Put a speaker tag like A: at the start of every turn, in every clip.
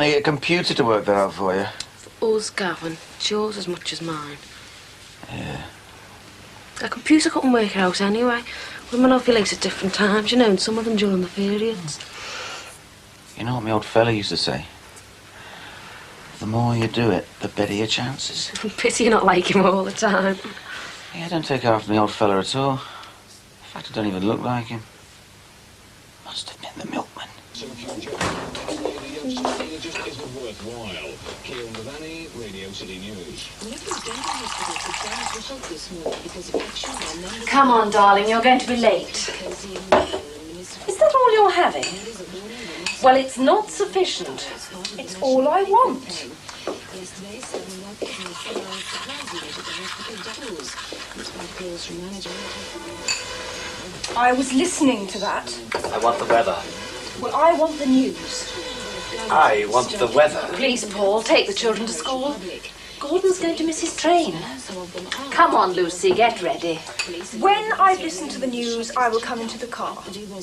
A: to get a computer to work that out for you.
B: Us, Gavin. It's yours as much as mine.
A: Yeah.
B: A computer couldn't work it out anyway. Women ovulate at different times, you know, and some of them during the periods.
A: You know what my old fella used to say? The more you do it, the better your chances.
B: Pity you're not like him all the time.
A: Yeah, I don't take after my old fella at all. In fact, I don't even look like him. Must have been the milkman.
C: Come on, darling, you're going to be late. Is that all you're having? Well, it's not sufficient. It's all I want. I was listening to that.
D: I want the weather.
C: Well, I want the news.
D: I want the weather.
C: Please, Paul, take the children to school. Gordon's going to miss his train. Come on, Lucy, get ready. When I've listened to the news, I will come into the car.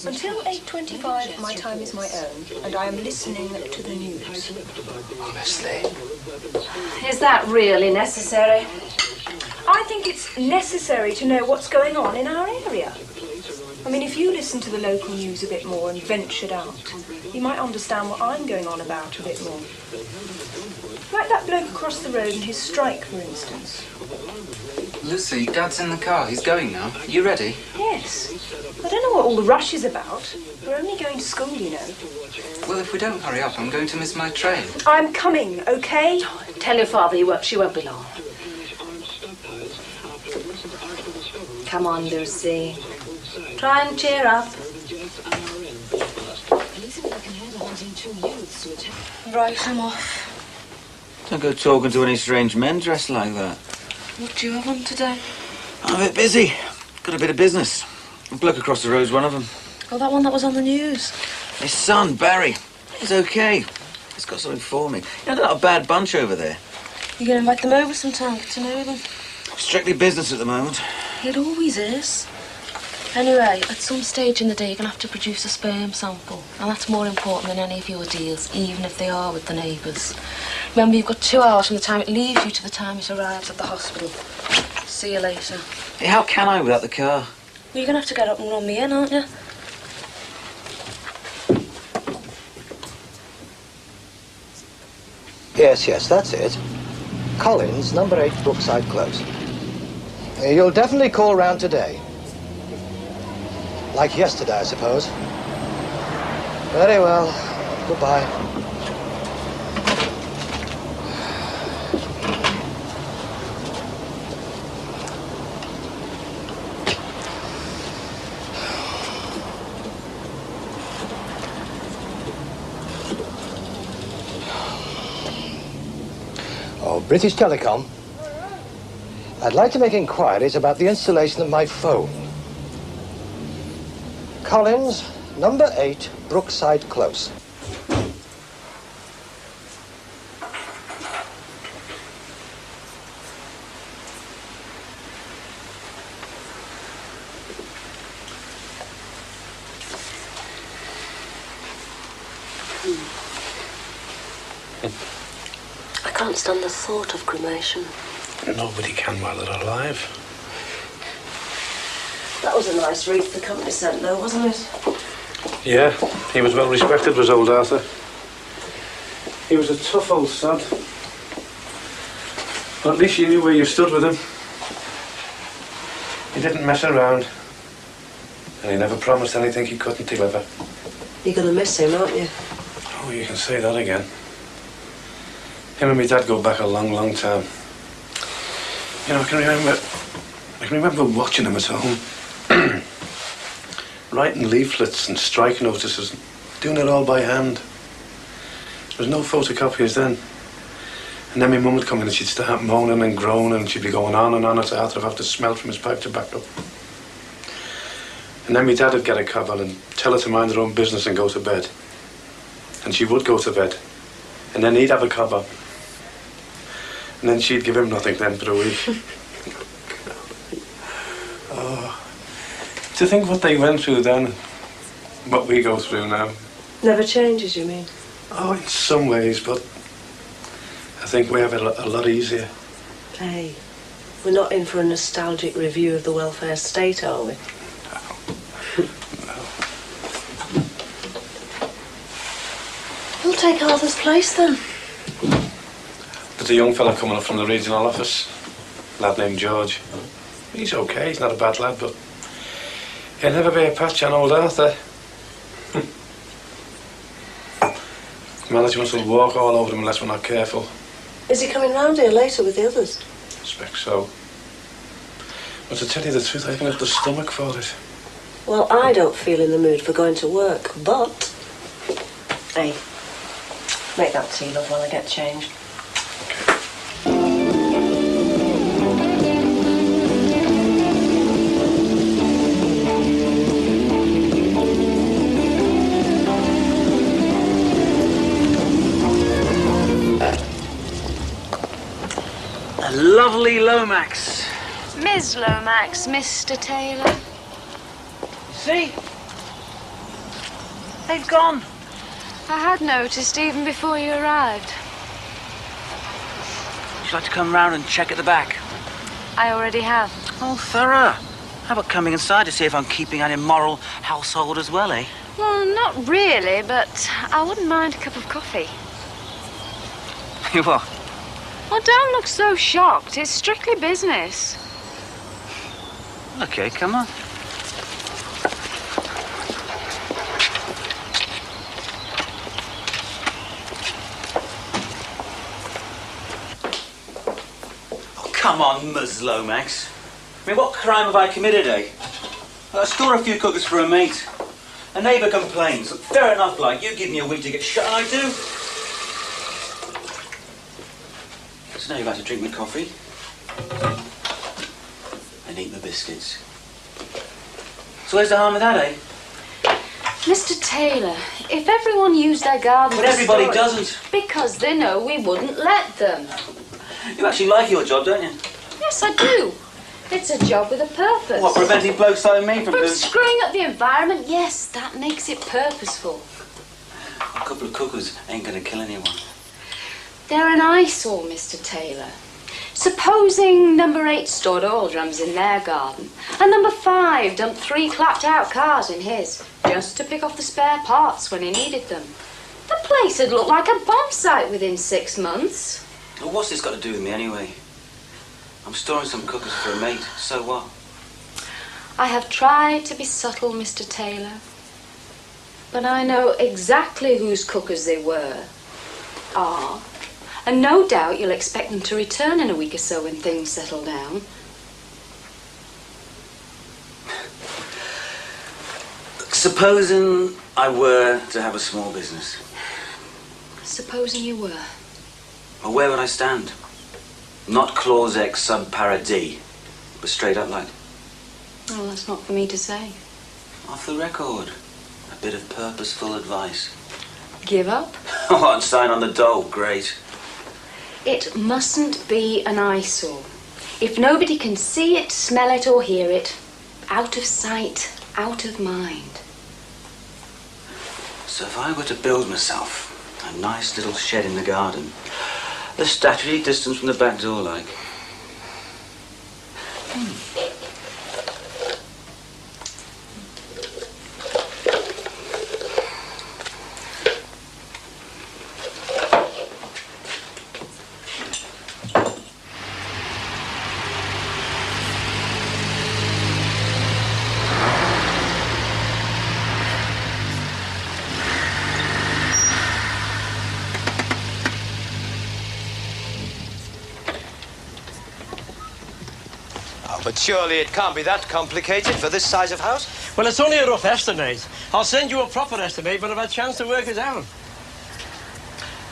C: Until 8:25, my time is my own, and I am listening to the news.
D: Honestly.
C: Is that really necessary? I think it's necessary to know what's going on in our area. I mean, if you listen to the local news a bit more and ventured out, you might understand what I'm going on about a bit more. Like that bloke across the road and his strike, for instance.
E: Lucy, Dad's in the car. He's going now. You ready?
C: Yes. I don't know what all the rush is about. We're only going to school, you know.
E: Well, if we don't hurry up, I'm going to miss my train.
C: I'm coming, okay?
B: Tell your father she won't be long. Come on, Lucy. Try and cheer up. Right, I'm off.
A: Don't go talking to any strange men dressed like that.
B: What do you have on today?
A: I'm a bit busy. Got a bit of business. A bloke across the road's one of them.
B: Oh, that one that was on the news.
A: His son, Barry. He's okay. He's got something for me. They're not a bad bunch over there.
B: You're going to invite them over sometime, get to know them.
A: Strictly business at the moment.
B: It always is. Anyway, at some stage in the day, you're going to have to produce a sperm sample. And that's more important than any of your deals, even if they are with the neighbours. Remember, you've got 2 hours from the time it leaves you to the time it arrives at the hospital. See you later.
A: Hey, how can I without the car?
B: Well, you're going to have to get up and run me in, aren't you?
F: Yes, that's it. Collins, number 8, Brookside Close. You'll definitely call round today. Like yesterday, I suppose. Very well. Goodbye. Oh, British Telecom. I'd like to make inquiries about the installation of my phone. Collins, number 8, Brookside Close.
B: I can't stand the thought of cremation.
G: Nobody can while they're alive.
B: That was a nice wreath the company sent, though, wasn't it?
G: Yeah, he was well respected, was old Arthur. He was a tough old sod. But at least you knew where you stood with him. He didn't mess around. And he never promised anything he couldn't deliver.
B: You're going to miss him, aren't you?
G: Oh, you can say that again. Him and my dad go back a long, long time. You know, I can remember watching him at home. Writing leaflets and strike notices, doing it all by hand. There was no photocopiers then. And then my mum would come in and she'd start moaning and groaning and she'd be going on and on until Arthur would have to smell from his pipe tobacco. And then my dad would get a cobble and tell her to mind her own business and go to bed. And she would go to bed. And then he'd have a cobble. And then she'd give him nothing then for a week. Oh. To think what they went through then, what we go through now.
B: Never changes, you mean?
G: Oh, in some ways, but I think we have it a lot easier.
H: Hey, we're not in for a nostalgic review of the welfare state, are we? Who'll take Arthur's place, then?
G: There's a young fella coming up from the regional office. A lad named George. He's okay, he's not a bad lad, but he'll never be a patch on old Arthur. Management will walk all over him unless we're not careful.
H: Is he coming round here later with the others?
G: I suspect so. But to tell you the truth, I haven't got the stomach for it.
H: Well, I don't feel in the mood for going to work, but... Hey, make that tea, love, while I get changed.
A: A lovely Lomax.
B: Ms. Lomax, Mr. Taylor.
A: See? They've gone.
B: I had noticed even before you arrived.
A: Would you like to come round and check at the back?
B: I already have.
A: Oh, thorough. How about coming inside to see if I'm keeping an immoral household as well, eh?
B: Well, not really, but I wouldn't mind a cup of coffee.
A: You what?
B: Well, don't look so shocked. It's strictly business.
A: Okay, come on. Oh, come on, Ms. Lomax. I mean, what crime have I committed, eh? I store a few cookers for a mate. A neighbour complains. Fair enough, like, you give me a week to get shut, and I do. So now you've had to drink my coffee and eat my biscuits. So where's the harm of that, eh?
B: Mr. Taylor, if everyone used their garden...
A: But everybody doesn't.
B: Because they know we wouldn't let them.
A: You actually like your job, don't you?
B: Yes, I do. It's a job with a purpose.
A: What, preventing blokes like me from
B: From
A: doing...
B: screwing up the environment, yes, that makes it purposeful.
A: A couple of cookers ain't gonna kill anyone.
B: They're an eyesore, Mr. Taylor. Supposing number 8 stored oil drums in their garden, and number 5 dumped 3 clapped-out cars in his, just to pick off the spare parts when he needed them. The place would look like a bomb site within 6 months.
A: Well, what's this got to do with me, anyway? I'm storing some cookers for a mate, so what?
B: I have tried to be subtle, Mr. Taylor, but I know exactly whose cookers they are. And no doubt you'll expect them to return in a week or so when things settle down.
A: Supposing I were to have a small business.
B: Supposing you were.
A: Well, where would I stand? Not clause X sub para D, but straight up like...
B: Well, that's not for me to say.
A: Off the record. A bit of purposeful advice.
B: Give up?
A: Oh, and sign on the dole, great.
B: It mustn't be an eyesore. If nobody can see it, smell it, or hear it, out of sight, out of mind.
A: So if I were to build myself a nice little shed in the garden, the statutory distance from the back door, like...
F: But surely it can't be that complicated for this size of house.
I: Well, it's only a rough estimate. I'll send you a proper estimate when I've had a chance to work it out.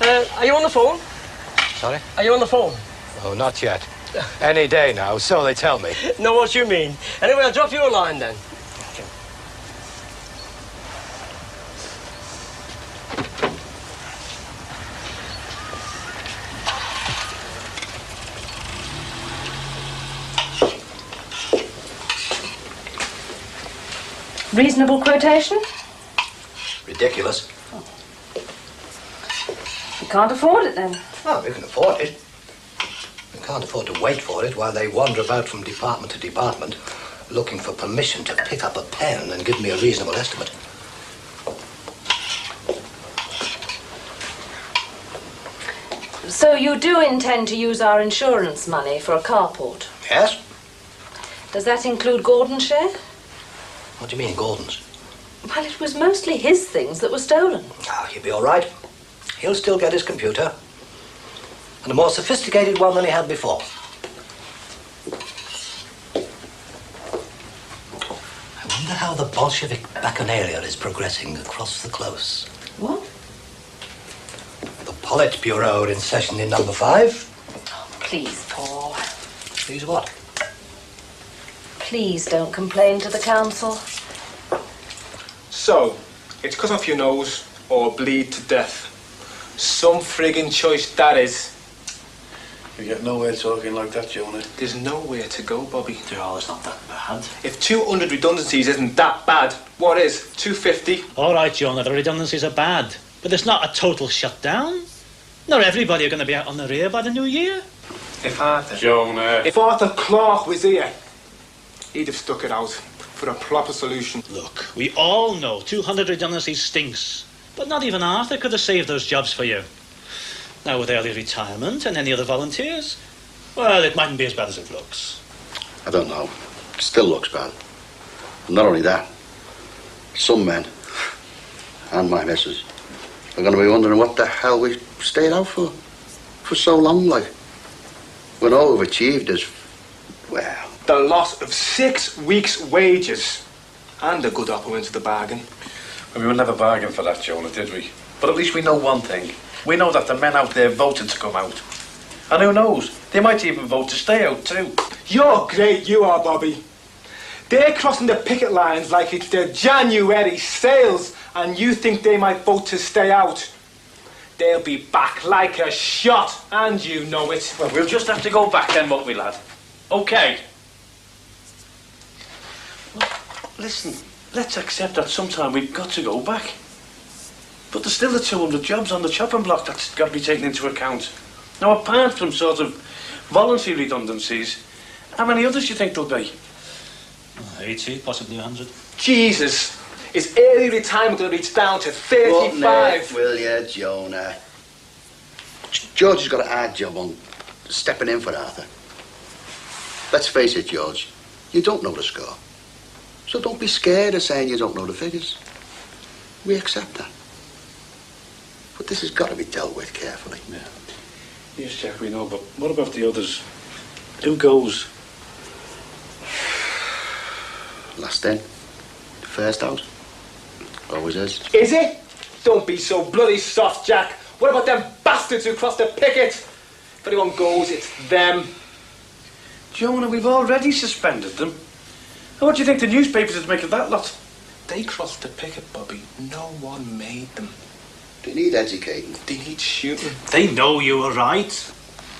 I: Are you on the phone?
F: Sorry?
I: Are you on the phone?
F: Oh, not yet. Any day now, so they tell me.
I: Know what you mean. Anyway, I'll drop you a line then.
C: Reasonable quotation?
F: Ridiculous.
C: can't afford it then.
F: Well, we can afford it. We can't afford to wait for it while they wander about from department to department looking for permission to pick up a pen and give me a reasonable estimate.
C: So you do intend to use our insurance money for a carport?
F: Yes?
C: Does that include Gordon's share?
F: What do you mean, Gordon's?
C: Well, it was mostly his things that were stolen.
F: Ah, he'll be all right. He'll still get his computer. And a more sophisticated one than he had before. I wonder how the Bolshevik bacchanalia is progressing across the close.
C: What?
F: The Politburo are in session in number 5.
C: Oh, please, Paul.
F: Please what?
C: Please don't complain to the council.
J: So, it's cut off your nose or bleed to death. Some friggin' choice that is.
G: You get nowhere talking like that, Jonah.
J: There's nowhere to go, Bobby.
A: Oh, it's not that bad.
J: If 200 redundancies isn't that bad, what is? 250?
K: All right, Jonah, the redundancies are bad, but it's not a total shutdown. Not everybody are going to be out on the rear by the new year.
J: If Arthur...
G: Jonah.
J: If Arthur Clarke was here, he'd have stuck it out for a proper solution.
K: Look, we all know 200 redundancies stinks, but not even Arthur could have saved those jobs for you. Now, with early retirement and any other volunteers, well, it mightn't be as bad as it looks.
L: I don't know. It still looks bad. And not only that, some men, and my missus, are going to be wondering what the hell we stayed out for so long, like. When all we've achieved is, well...
J: The loss of 6 weeks' wages. And a good opera into the bargain.
G: Well, we would never bargain for that, Jonah, did we? But at least we know one thing. We know that the men out there voted to come out. And who knows, they might even vote to stay out too.
J: You're great, you are, Bobby. They're crossing the picket lines like it's their January sales, and you think they might vote to stay out. They'll be back like a shot, and you know it.
A: Well, we'll just have to go back then, won't we, lad? OK.
G: Well, listen, let's accept that sometime we've got to go back. But there's still the 200 jobs on the chopping block that's got to be taken into account. Now, apart from sort of voluntary redundancies, how many others do you think there'll be?
K: 80, possibly 100.
J: Jesus, is early retirement going to reach down to 35?
L: Will you, Jonah? George has got a hard job on stepping in for Arthur. Let's face it, George, you don't know the score. So don't be scared of saying you don't know the figures. We accept that. But this has got to be dealt with carefully.
G: Yeah. Yes, Jack, we know, but what about the others? Who goes?
L: Last in, first out. Always is.
J: Is it? Don't be so bloody soft, Jack. What about them bastards who crossed the picket? If anyone goes, it's them.
G: Jonah, we've already suspended them. And what do you think the newspapers would make of that lot?
J: They crossed the picket, Bobby. No one made them.
L: They need educating.
J: They need shooting.
K: They know you were right.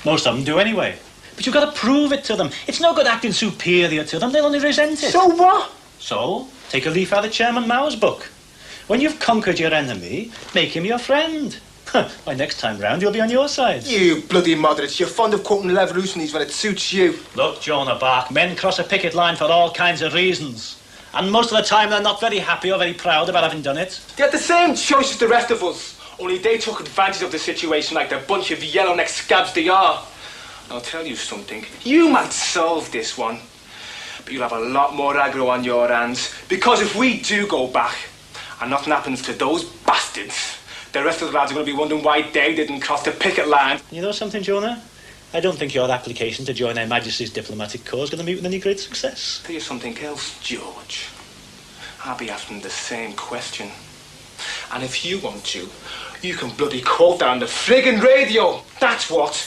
K: Most of them do anyway. But you've got to prove it to them. It's no good acting superior to them. They'll only resent it.
J: So what?
K: So, take a leaf out of Chairman Mao's book. When you've conquered your enemy, make him your friend. By next time round, he'll be on your side.
J: You bloody moderates. You're fond of quoting revolutionaries when it suits you.
K: Look, Jonah Bark, men cross a picket line for all kinds of reasons. And most of the time, they're not very happy or very proud about having done it.
J: They had the same choice as the rest of us. Only they took advantage of the situation like the bunch of yellow-necked scabs they are. I'll tell you something. You might solve this one, but you'll have a lot more aggro on your hands. Because if we do go back, and nothing happens to those bastards, the rest of the lads are going to be wondering why they didn't cross the picket line.
K: You know something, Jonah? I don't think your application to join Her Majesty's diplomatic corps is going to meet with any great success.
J: Tell you something else, George. I'll be asking the same question. And if you want to, you can bloody quote that on the friggin' radio. That's what.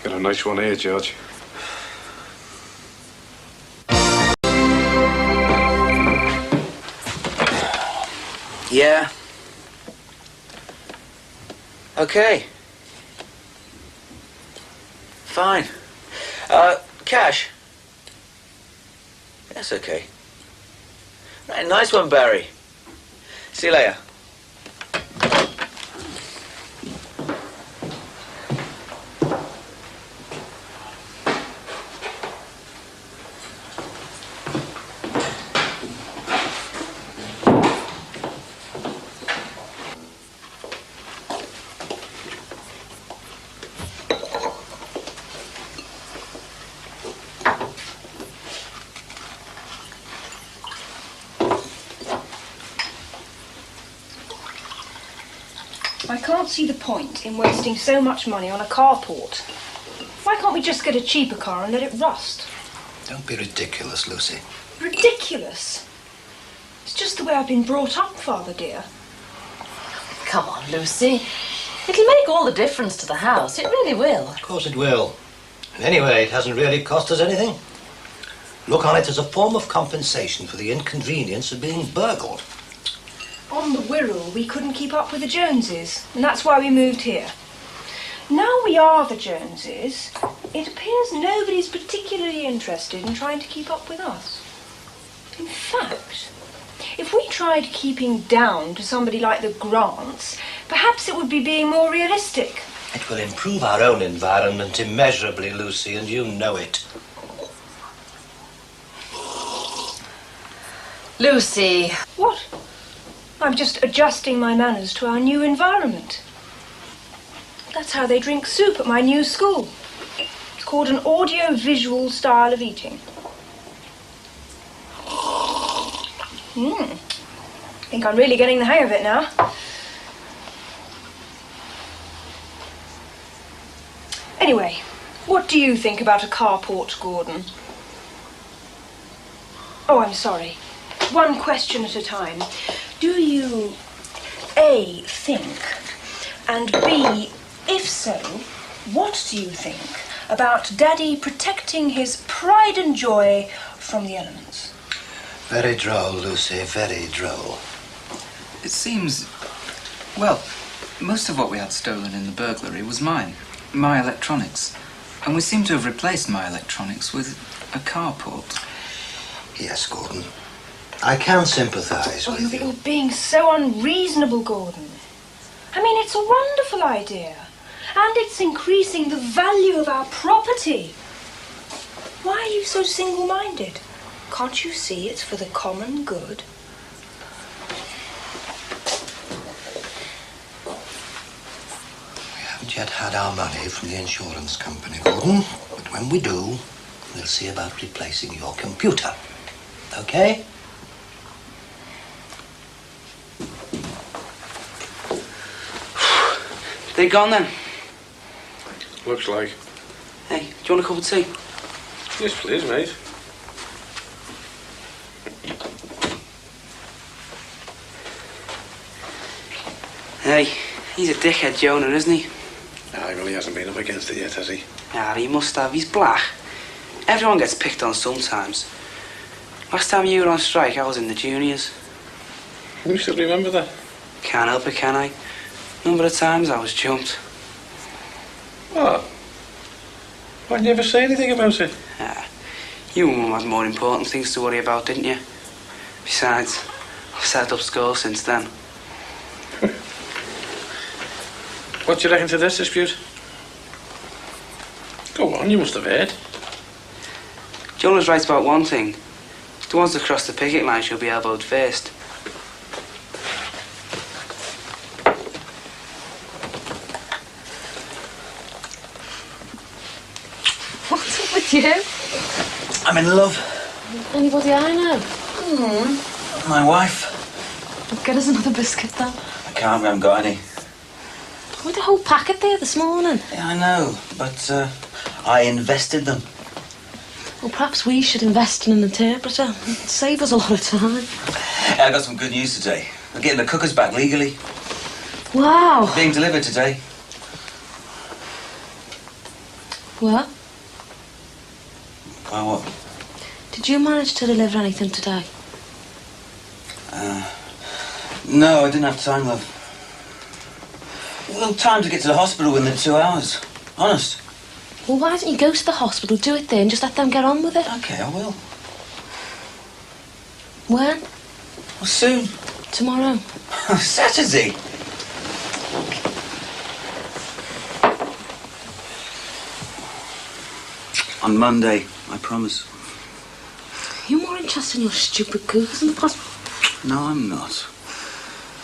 G: Got a nice one here, George.
A: Yeah. Okay. Fine. Cash. That's okay. Right, nice one, Barry. See you later.
C: I can't see the point in wasting so much money on a carport. Why can't we just get a cheaper car and let it rust?
F: Don't be ridiculous, Lucy.
C: Ridiculous? It's just the way I've been brought up, Father dear.
B: Come on, Lucy. It'll make all the difference to the house. It really will.
F: Of course it will. And anyway, it hasn't really cost us anything. Look on it as a form of compensation for the inconvenience of being burgled.
C: On the Wirral, we couldn't keep up with the Joneses, and that's why we moved here. Now we are the Joneses, it appears nobody's particularly interested in trying to keep up with us. In fact, if we tried keeping down to somebody like the Grants, perhaps it would be being more realistic.
F: It will improve our own environment immeasurably, Lucy, and you know it.
B: Lucy.
C: What? I'm just adjusting my manners to our new environment. That's how they drink soup at my new school. It's called an audio-visual style of eating. I think I'm really getting the hang of it now. Anyway, what do you think about a carport, Gordon? Oh, I'm sorry. One question at a time. Do you, A, think, and B, if so, what do you think about Daddy protecting his pride and joy from the elements?
F: Very droll, Lucy, very droll.
E: It seems... well, most of what we had stolen in the burglary was mine. My electronics. And we seem to have replaced my electronics with a carport.
F: Yes, Gordon. I can sympathise with you.
C: You're being so unreasonable, Gordon. I mean, it's a wonderful idea. And it's increasing the value of our property. Why are you so single-minded? Can't you see it's for the common good?
F: We haven't yet had our money from the insurance company, Gordon. But when we do, we'll see about replacing your computer. Okay?
A: They gone then?
G: Looks like.
A: Hey, do you want a cup of tea?
G: Yes, please, mate.
A: Hey, he's a dickhead, Jonah, isn't he?
G: Nah, he really hasn't been up against it yet, has he?
A: Ah, he must have. He's black. Everyone gets picked on sometimes. Last time you were on strike, I was in the juniors.
G: You still remember that?
A: Can't help it, can I? Number of times I was jumped.
G: What? Why'd you never say anything about it?
A: Ah, you and Mum had more important things to worry about, didn't you? Besides, I've set up school since then.
G: What do you reckon to this dispute? Go on, you must have heard.
A: Jonah's right about one thing. The ones that cross the picket line should be elbowed first.
B: What's up with you?
A: I'm in love.
B: Anybody I know?
A: My wife.
B: Get us another biscuit, then.
A: I can't, we haven't got any.
B: With a whole packet there this morning.
A: Yeah, I know, but I invested them.
B: Well, perhaps we should invest in an interpreter. It'd save us a lot of time.
A: Hey, I got some good news today. We're getting the cookers back legally.
B: Wow.
A: Being delivered today.
B: What?
A: Well, what?
B: Did you manage to deliver anything today?
A: No, I didn't have time, love. Well, time to get to the hospital within 2 hours. Honest.
B: Well, why don't you go to the hospital, do it there, and just let them get on with it?
A: Okay, I will.
B: When?
A: Well, soon.
B: tomorrow?
A: Saturday. On Monday, I promise.
B: You're more interested in your stupid cougars than the possible.
A: No, I'm not.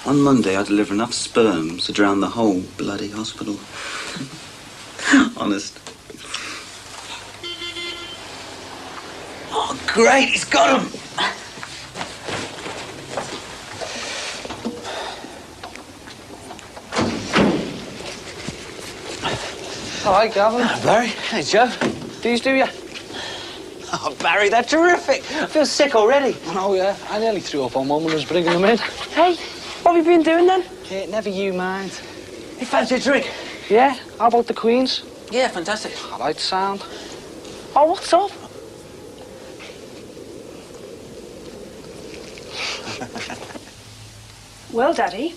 A: On Monday, I deliver enough sperms to drown the whole bloody hospital. Honest. Oh, great, he's got him!
M: Hi, Gavin.
I: Hello, Barry. Hey, Joe.
M: These do you?
I: Oh, Barry, they're terrific. I feel sick already.
M: Oh, yeah. I nearly threw up on Mum when I was bringing them in.
I: Hey, what have you been doing then?
M: Yeah, never you mind.
I: You fancy a drink?
M: Yeah? How about the Queens?
I: Yeah, fantastic.
M: I like the sound.
I: Oh, what's up?
C: Well, Daddy,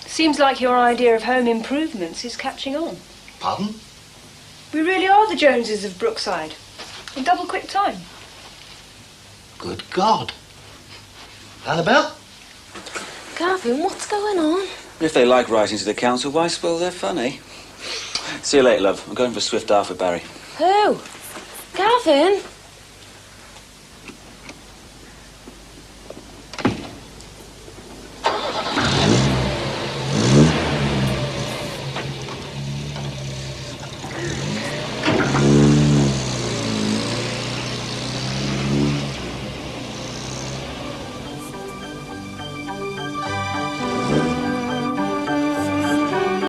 C: seems like your idea of home improvements is catching on.
F: Pardon?
C: We really are the Joneses of Brookside. In double quick time.
F: Good God. Annabelle?
B: Gavin, what's going on?
A: If they like writing to the council, why spoil their fun, eh? See you later, love. I'm going for a swift half with Barry.
B: Who? Gavin?